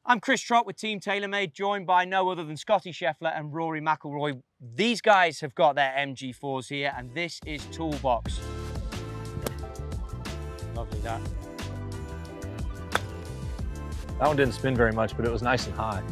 I'm Chris Trott with Team TaylorMade, joined by no other than Scottie Scheffler and Rory McIlroy. These guys have got their MG4s here, and this is Toolbox. Lovely that. That one didn't spin very much, but it was nice and high.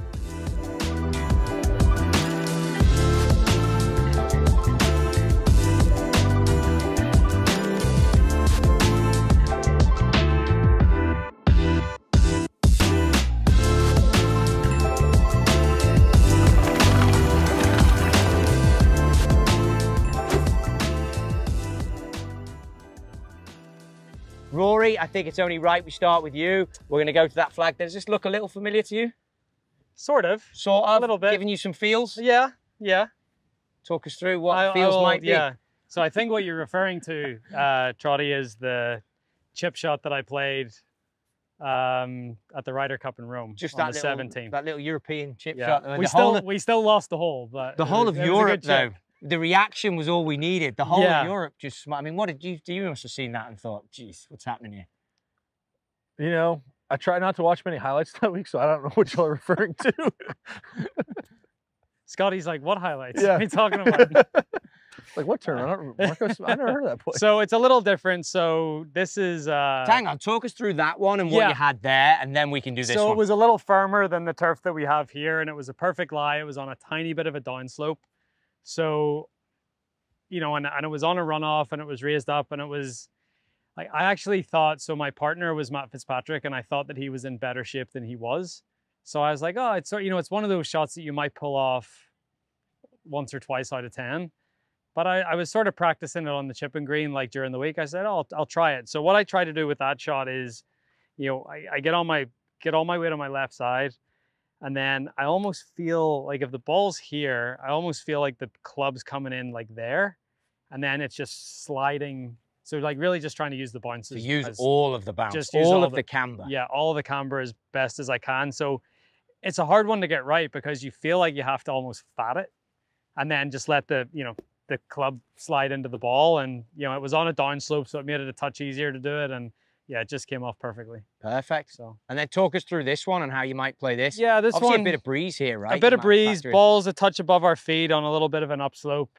Rory, I think it's only right we start with you. We're going to go to that flag. Does this look a little familiar to you? Sort of. Sort of? A little bit. Giving you some feels? Yeah, yeah. Talk us through what feels might be. Yeah. So I think what you're referring to, Trotty, is the chip shot that I played at the Ryder Cup in Rome. Just on that the little, 17th. that little European chip Yeah. shot. We still lost the hole, but the whole of Europe, though. The reaction was all we needed. The whole of Europe just, I mean, what did you do? You must have seen that and thought, geez, what's happening here? You know, I try not to watch many highlights that week, so I don't know what you're referring to. Scotty's like, what highlights? Yeah. What are you talking about? Like, what turn? I never heard of that play. So it's a little different. So this is... Hang on, talk us through that one and what you had there, and then we can do this one. So it was a little firmer than the turf that we have here, and it was a perfect lie. It was on a tiny bit of a downslope. So, you know, and it was on a runoff, and it was raised up, and it was... I actually thought, so my partner was Matt Fitzpatrick, and I thought that he was in better shape than he was. So I was like, oh, it's, you know, it's one of those shots that you might pull off once or twice out of 10. But I was sort of practicing it on the chipping green, like during the week. I said, oh, I'll try it. So what I try to do with that shot is, you know, I get all my weight on my left side, and then I almost feel like if the ball's here, I almost feel like the club's coming in like there, and then it's just sliding. So like really just trying to use the bounces. To use all of the bounce, just use all of the camber. Yeah, all of the camber as best as I can. So it's a hard one to get right because you feel like you have to almost fat it and then just let the, you know, the club slide into the ball. And, you know, it was on a downslope, so it made it a touch easier to do it. And yeah, it just came off perfectly. Perfect. So, and then talk us through this one and how you might play this. Yeah, this Obviously one, a bit of breeze here, right? A bit of breeze, ball's a touch above our feet on a little bit of an upslope.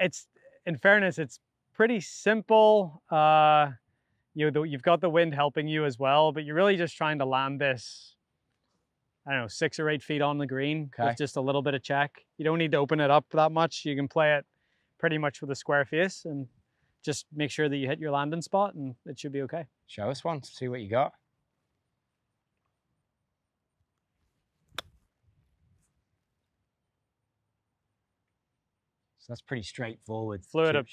It's, in fairness, it's pretty simple. You know, you've got the wind helping you as well, but you're really just trying to land this, I don't know, 6 or 8 feet on the green with just a little bit of check. You don't need to open it up that much. You can play it pretty much with a square face and just make sure that you hit your landing spot and it should be okay. Show us one, see what you got. So that's pretty straightforward. Flew it a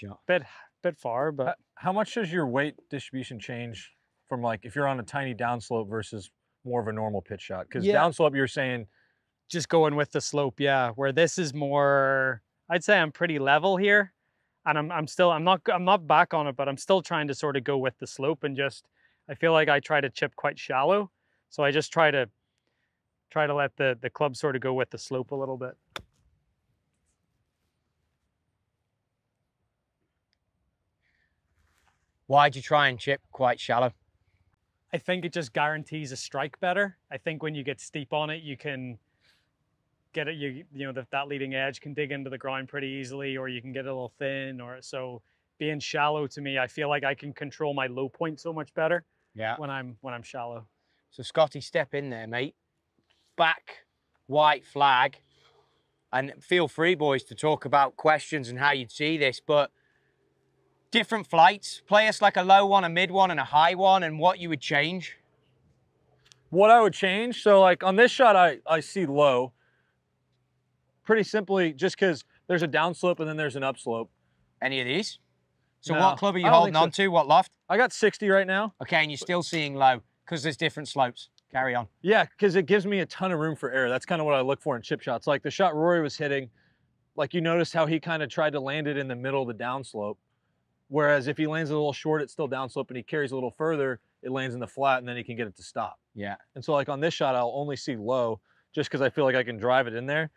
bit far, but... How much does your weight distribution change from, like, if you're on a tiny downslope versus more of a normal pitch shot? Because downslope, you're saying... Just going with the slope, yeah. Where this is more, I'd say I'm pretty level here. And I'm not back on it, but I'm still trying to sort of go with the slope and just, I feel like I try to chip quite shallow. So I just try to let the club sort of go with the slope a little bit. Why'd you try and chip quite shallow? I think it just guarantees a strike better. I think when you get steep on it, you can get it, you know, that leading edge can dig into the ground pretty easily, or you can get a little thin, or so being shallow to me, I feel like I can control my low point so much better when I'm shallow. So Scotty, step in there, mate. Back, white flag. And feel free, boys, to talk about questions and how you'd see this, but different flights, play us like a low one, a mid one, and a high one, and what you would change. What I would change, so like on this shot, I see low. Pretty simply, just because there's a downslope and then there's an upslope. Any of these? So No, what club are you holding on to? What loft? I got 60 right now. Okay, and you're still seeing low because there's different slopes. Carry on. Yeah, because it gives me a ton of room for error. That's kind of what I look for in chip shots. Like the shot Rory was hitting, like you noticed how he kind of tried to land it in the middle of the downslope. Whereas if he lands a little short, it's still downslope, and he carries a little further, it lands in the flat, and then he can get it to stop. Yeah. And so like on this shot, I'll only see low just because I feel like I can drive it in there.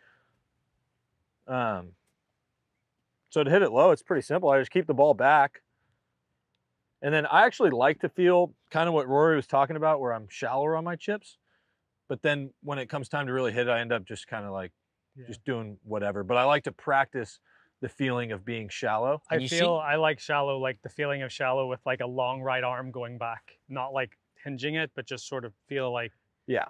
So to hit it low, it's pretty simple. I just keep the ball back. And then I actually like to feel kind of what Rory was talking about, where I'm shallower on my chips. But then when it comes time to really hit it, I end up just kind of like just doing whatever. But I like to practice the feeling of being shallow. I like shallow, like the feeling of shallow with like a long right arm going back, not like hinging it, but just sort of feel like, yeah,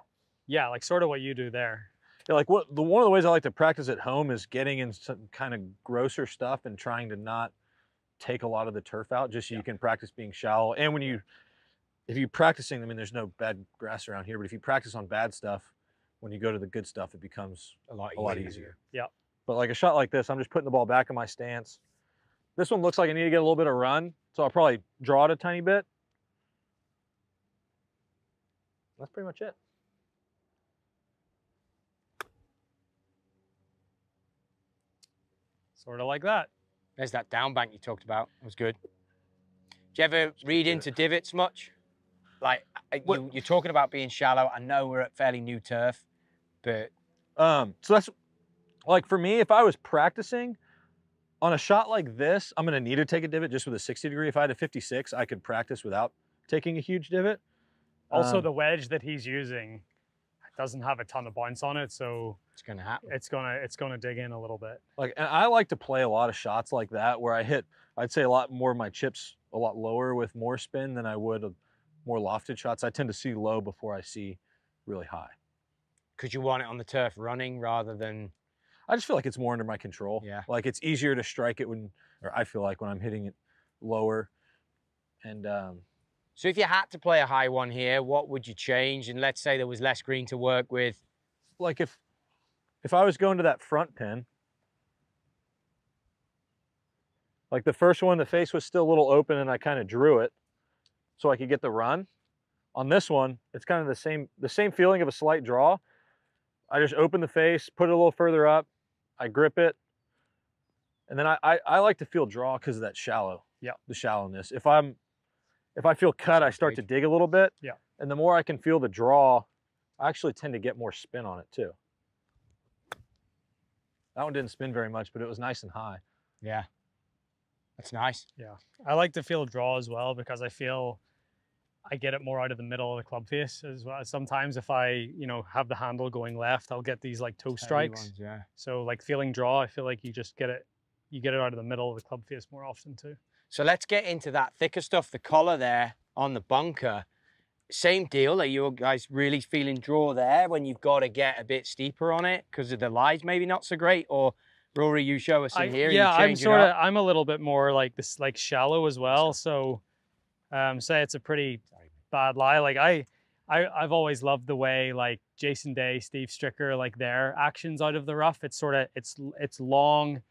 like sort of what you do there. Yeah, like one of the ways I like to practice at home is getting in some kind of grosser stuff and trying to not take a lot of the turf out, just so you can practice being shallow. And if you're practicing, I mean, there's no bad grass around here, but if you practice on bad stuff, when you go to the good stuff, it becomes a lot easier. Yeah. But like a shot like this, I'm just putting the ball back in my stance. This one looks like I need to get a little bit of run, so I'll probably draw it a tiny bit. That's pretty much it. Sort of like that. There's that down bank you talked about. It was good. Do you ever read into divots much? Like, you're talking about being shallow. I know we're at fairly new turf, but... So that's, like for me, if I was practicing on a shot like this, I'm gonna need to take a divot just with a 60 degree. If I had a 56, I could practice without taking a huge divot. Also, the wedge that he's using doesn't have a ton of bounce on it, so it's gonna happen. It's gonna dig in a little bit. Like, and I like to play a lot of shots like that where I hit, I'd say a lot more of my chips a lot lower with more spin than I would of more lofted shots. I tend to see low before I see really high. Because you want it on the turf running rather than... I just feel like it's more under my control. Yeah. Like it's easier to strike it when, or I feel like when I'm hitting it lower. And so if you had to play a high one here, what would you change? And let's say there was less green to work with. Like if I was going to that front pin, like the first one, the face was still a little open and I kind of drew it so I could get the run. On this one, it's kind of the same feeling of a slight draw. I just open the face, put it a little further up, I grip it, and then I like to feel draw because of that shallow, the shallowness. If I feel cut, I start to dig a little bit, and the more I can feel the draw, I actually tend to get more spin on it too. That one didn't spin very much, but it was nice and high. Yeah, that's nice. Yeah, I like to feel draw as well because I feel I get it more out of the middle of the club face as well. Sometimes if I, have the handle going left, I'll get these like toe strikes. Ones, yeah. So like feeling draw, I feel like you just get it out of the middle of the club face more often too. So let's get into that thicker stuff, the collar there on the bunker. Same deal, are you guys really feeling draw there when you've got to get a bit steeper on it because of the lies maybe not so great? Or Rory, you show us in here. Yeah, I'm a little bit more like this, like shallow as well. So say it's a pretty bad lie. Like I've always loved the way like Jason Day, Steve Stricker, like their actions out of the rough. It's sort of it's long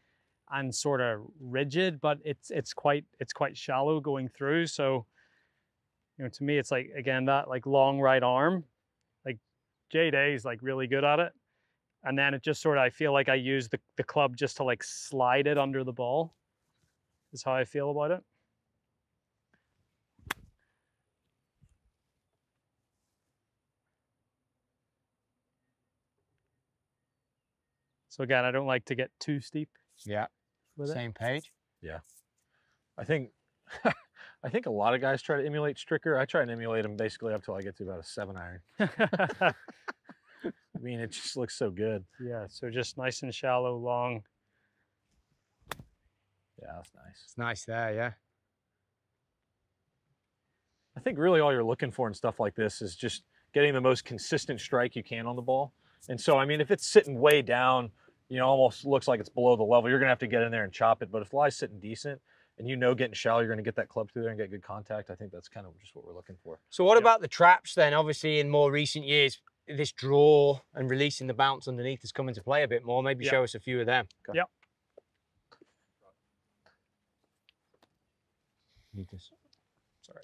and sort of rigid, but it's quite shallow going through. So to me, it's like again that like long right arm, like Jay Day's like really good at it, and then it just sort of I feel like I use the club just to like slide it under the ball. Is how I feel about it. So again, I don't like to get too steep. Yeah. Same page. Yeah. I think a lot of guys try to emulate Stricker. I try and emulate him basically up till I get to about a 7-iron. I mean, it just looks so good. Yeah, so just nice and shallow, long. Yeah, that's nice. It's nice there, yeah. I think really all you're looking for in stuff like this is just getting the most consistent strike you can on the ball. And so, I mean, if it's sitting way down, almost looks like it's below the level, you're going to have to get in there and chop it. But if the lie's sitting decent and getting shallow, you're going to get that club through there and get good contact. I think that's kind of just what we're looking for. So what about the traps then? Obviously, in more recent years, this draw and releasing the bounce underneath has come into play a bit more. Maybe show us a few of them. Okay. Yep. Need this. Sorry.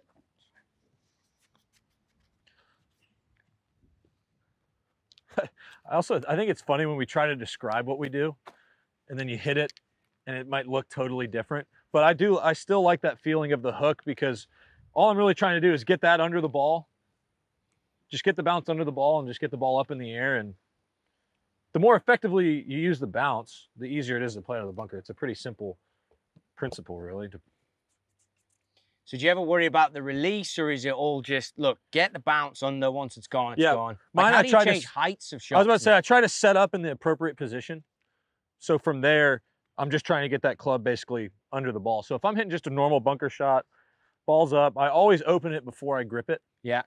I think it's funny when we try to describe what we do and then you hit it and it might look totally different. But I still like that feeling of the hook because all I'm really trying to do is get that under the ball. Just get the bounce under the ball and just get the ball up in the air. And the more effectively you use the bounce, the easier it is to play out of the bunker. It's a pretty simple principle, really. So do you ever worry about the release, or is it all just, look, get the bounce under, once it's gone, it's gone? Like, how do you change heights of shots? I was about to say, I try to set up in the appropriate position. So from there, I'm just trying to get that club basically under the ball. So if I'm hitting just a normal bunker shot, ball's up, I always open it before I grip it. Yeah.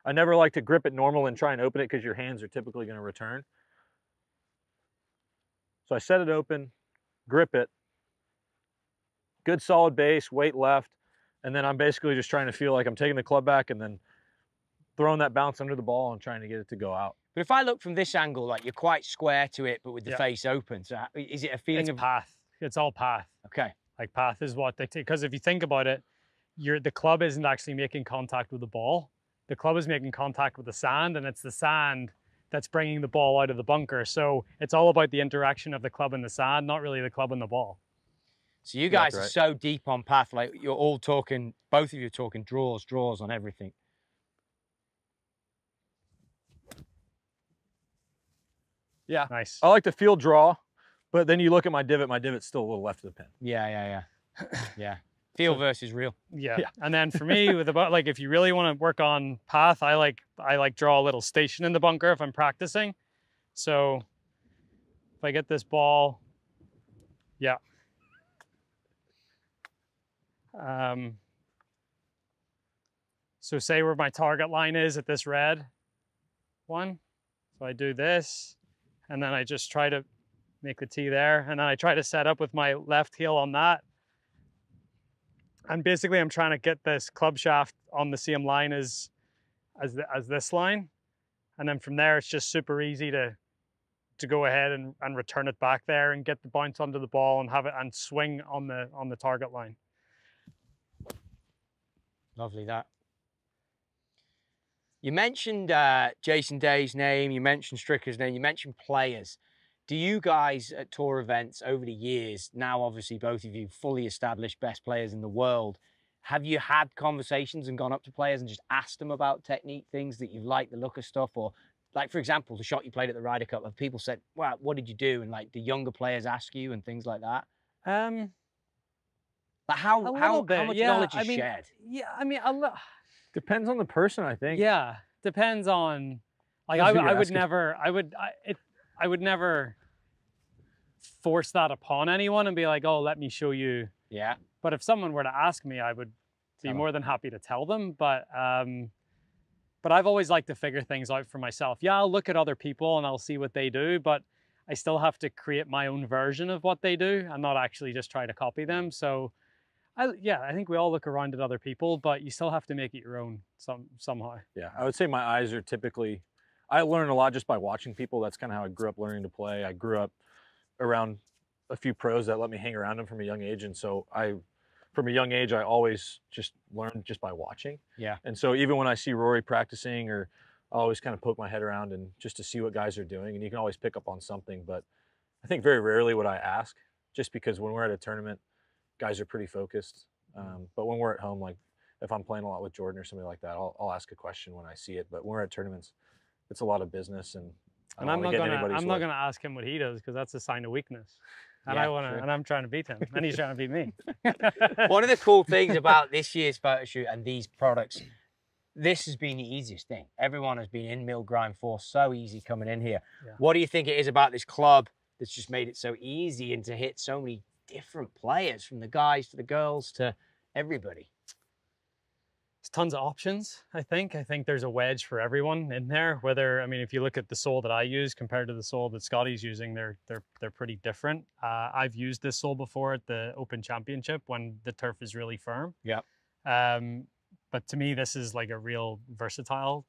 I never like to grip it normal and try and open it because your hands are typically going to return. So I set it open, grip it, good solid base, weight left, and then I'm basically just trying to feel like I'm taking the club back and then throwing that bounce under the ball and trying to get it to go out. But if I look from this angle, like you're quite square to it, but with the face open, so is it a feeling It's of path? It's all path. Okay. Like path is what dictates, because if you think about it, the club isn't actually making contact with the ball. The club is making contact with the sand, and it's the sand that's bringing the ball out of the bunker. So it's all about the interaction of the club and the sand, not really the club and the ball. So you guys are so deep on path, like you're all talking, both of you are talking draws on everything. Yeah. Nice. I like to feel draw, but then you look at my divot's still a little left of the pin. Yeah. Yeah. Feel versus real. Yeah. And then for me, with about, like, if you really want to work on path, I like draw a little station in the bunker if I'm practicing. So if I get this ball, yeah. So say where my target line is at this red one. So I do this, and then I just try to make the tee there, and then I try to set up with my left heel on that. And basically I'm trying to get this club shaft on the same line as this line. And then from there, it's just super easy to go ahead and return it back there and get the bounce onto the ball and have it and swing on the target line. Lovely that. You mentioned Jason Day's name, you mentioned Stricker's name, you mentioned players. Do you guys at tour events over the years, now obviously both of you fully established best players in the world, have you had conversations and gone up to players and just asked them about technique, things that you like, the look of stuff? Or like, for example, the shot you played at the Ryder Cup, have people said, well, what did you do? And like, the younger players ask you and things like that? Like how much knowledge is shared? Yeah, I mean, Depends on the person, I think. Yeah, depends on, like, I would never force that upon anyone and be like, oh, let me show you. Yeah. But if someone were to ask me, I would be more than happy to tell them. But I've always liked to figure things out for myself. Yeah, I'll look at other people and I'll see what they do, but I still have to create my own version of what they do and not actually just try to copy them. So I think we all look around at other people, but you still have to make it your own somehow. Yeah, I would say my eyes are typically, I learn a lot just by watching people. That's kind of how I grew up learning to play. I grew up around a few pros that let me hang around them from a young age. And so from a young age, I always just learned just by watching. Yeah. And so even when I see Rory practicing, or I always kind of poke my head around and just to see what guys are doing, and you can always pick up on something. But I think very rarely would I ask, just because when we're at a tournament, guys are pretty focused. But when we're at home, like if I'm playing a lot with Jordan or something like that, I'll ask a question when I see it. But when we're at tournaments, it's a lot of business, and I'm not gonna ask him what he does, because that's a sign of weakness. And and I'm trying to beat him, and he's trying to beat me. One of the cool things about this year's photo shoot and these products, this has been the easiest thing. Everyone has been in mill grind 4, so easy coming in here. Yeah. What do you think it is about this club that's just made it so easy and to hit so many different players, from the guys to the girls to everybody? There's tons of options, I think. I think there's a wedge for everyone in there. Whether, I mean, if you look at the sole that I use compared to the sole that Scottie's using, they're pretty different. I've used this sole before at the Open Championship when the turf is really firm. Yeah. But to me, this is like a real versatile,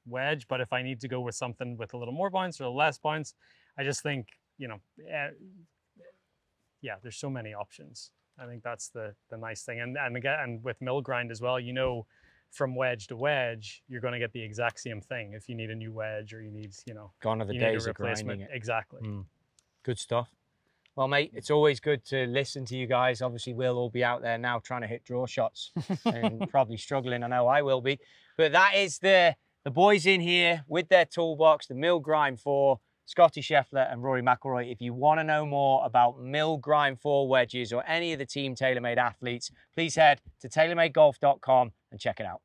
wedge. But if I need to go with something with a little more bounce or a less bounce, I just think, yeah, there's so many options. I think that's the nice thing. And again, with mill grind as well, from wedge to wedge, you're going to get the exact same thing. If you need a new wedge, or you need, gone are the days of grinding it. Exactly. Good stuff. Well, mate, it's always good to listen to you guys. Obviously, we'll all be out there now trying to hit draw shots and probably struggling. I know I will be. But that is the boys in here with their toolbox, the mill grind 4. Scottie Scheffler and Rory McIlroy. If you want to know more about mill grind 4 wedges or any of the Team TaylorMade athletes, please head to TaylorMadeGolf.com and check it out.